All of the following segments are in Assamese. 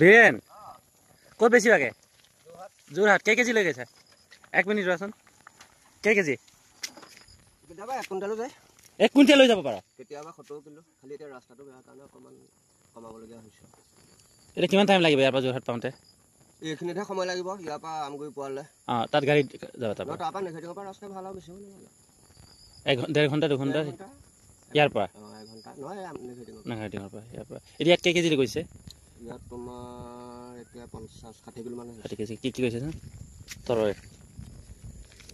বীৰেন ক'ত বেছিবাগে যোৰহাট কেজি লৈ গৈছে 1 মিনিট ৰচোন কেজি কেতিয়াবা 1 কুইণ্টেলো যায় 1 কুইণ্টেল লৈ যাব পাৰা কেতিয়াবা 70 কিলো খালি এতিয়া ৰাস্তাটো বেয়া কাৰণে অকমান কমাবলগীয়া হৈছে এটা কিমান টাইম লাগিব ইয়াৰ পৰা যোৰহাট পাওঁতে এইখিনিতে সময় লাগিব ইয়াৰ পৰা আমগুৰি পোৱালে তাত গাড়ী যাব তাৰপৰা নেঘাটিঙৰ পৰা ৰাস্তা ভাল আৰু বেছি নহয় 1.5 ঘণ্টা 2 ঘণ্টা ইয়াৰ পৰা 1 ঘণ্টা নহয় নেঘাটিঙৰ পৰা ইয়াৰ পৰা এতিয়া কেজি লৈ গৈছে ইয়াত তোমাৰ এতিয়া 50-60 কিলো মান 60 কেজি কি কৈছে ন তৰৈ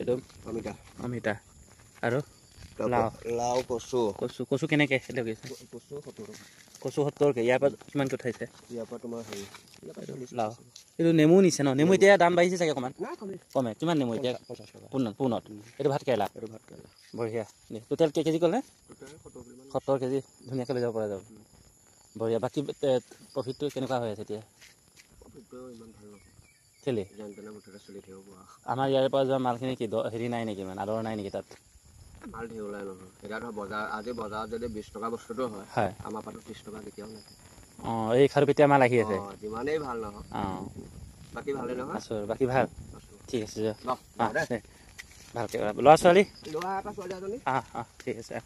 এইটো অমিতা আৰু লাও কচু কেনেকে লৈ গৈছে কচু 70 ইয়াৰ পৰা কিমান উঠাইছে ইয়াৰ পৰা তোমাৰ হেৰি লাও এইটো নেমু নিছে ন নেমু এতিয়া দাম বাঢ়িছে চাগে অকণমান কমে কিমান নেমু এতিয়া পোনত এইটো ভাত কেৰেলা বঢ়িয়া টোটেল কেজি ক'লে 70 কেজি ধুনীয়াকৈ লৈ যাব পৰা যাব বঢ়িয়া বাকী প্ৰফিটটো কেনেকুৱা হৈ আছে এতিয়া কেলে আমাৰ ইয়াৰ পৰা যোৱা মালখিনি কি হেৰি নাই নেকি ইমান আদৰ নাই নেকি তাত মাল ধেৰ ওলাই নহয় এতিয়া ধৰ আজি বজাৰত যদি 20 টকা বস্তুটো হয় আমাৰ পৰা 30 টকা কেতিয়াও নাহে এই খাৰুপেটীয়া মাল আহি আছে যিমানেই ভাল নহয় বাকী ভালে নহয় আছো বাকী ভাল ঠিক আছে ভালকৈ ল'ৰা ছোৱালী ল'ৰা এটা ছোৱালী এজনী ঠিক আছে